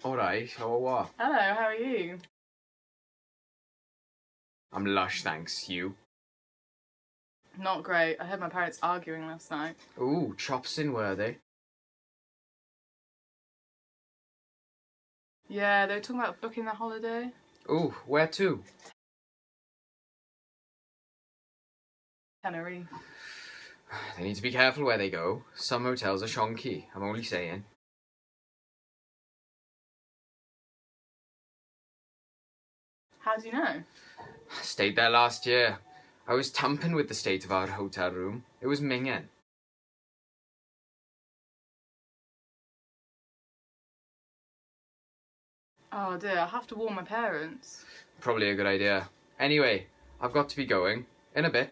Alright, how what? Hello, how are you? I'm lush, thanks. You? Not great. I heard my parents arguing last night. Ooh, chops in, were they? Yeah, they were talking about booking their holiday. Ooh, where to? Tenerife. They need to be careful where they go. Some hotels are shonky, I'm only saying. How do you know? Stayed there last year. I was tamping with the state of our hotel room. It was minging. Oh dear, I'll have to warn my parents. Probably a good idea. Anyway, I've got to be going. In a bit.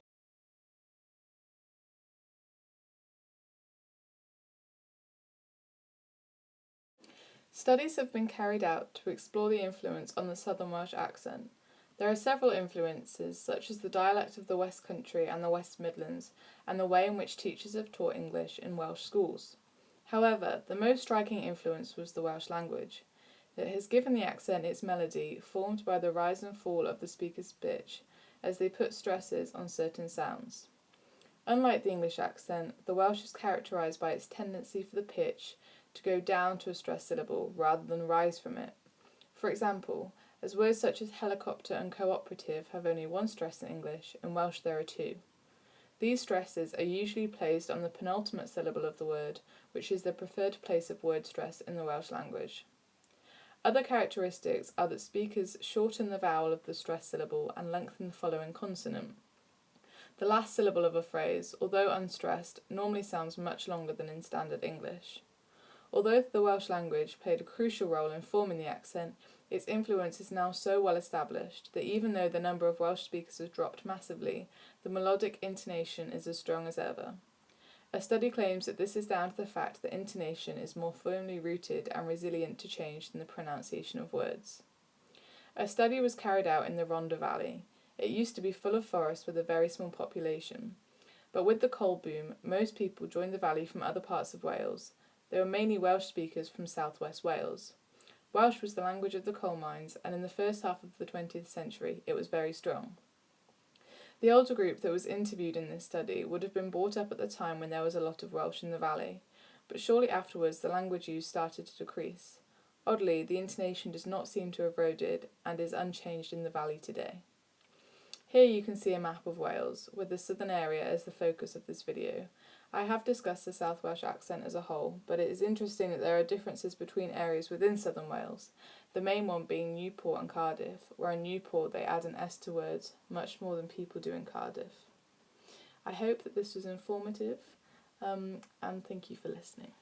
Studies have been carried out to explore the influence on the Southern Welsh accent. There are several influences, such as the dialect of the West Country and the West Midlands, and the way in which teachers have taught English in Welsh schools. However, the most striking influence was the Welsh language. It has given the accent its melody, formed by the rise and fall of the speaker's pitch, as they put stresses on certain sounds. Unlike the English accent, the Welsh is characterised by its tendency for the pitch to go down to a stressed syllable rather than rise from it. For example, as words such as helicopter and cooperative have only one stress in English, in Welsh there are two. These stresses are usually placed on the penultimate syllable of the word, which is the preferred place of word stress in the Welsh language. Other characteristics are that speakers shorten the vowel of the stressed syllable and lengthen the following consonant. The last syllable of a phrase, although unstressed, normally sounds much longer than in standard English. Although the Welsh language played a crucial role in forming the accent, its influence is now so well established that even though the number of Welsh speakers has dropped massively, the melodic intonation is as strong as ever. A study claims that this is down to the fact that intonation is more firmly rooted and resilient to change than the pronunciation of words. A study was carried out in the Rhondda Valley. It used to be full of forest with a very small population. But with the coal boom, most people joined the valley from other parts of Wales. They were mainly Welsh speakers from southwest Wales. Welsh was the language of the coal mines, and in the first half of the 20th century it was very strong. The older group that was interviewed in this study would have been brought up at the time when there was a lot of Welsh in the valley, but shortly afterwards the language use started to decrease. Oddly, the intonation does not seem to have eroded and is unchanged in the valley today. Here you can see a map of Wales, with the southern area as the focus of this video. I have discussed the South Welsh accent as a whole, but it is interesting that there are differences between areas within southern Wales, the main one being Newport and Cardiff, where in Newport they add an S to words, much more than people do in Cardiff. I hope that this was informative, and thank you for listening.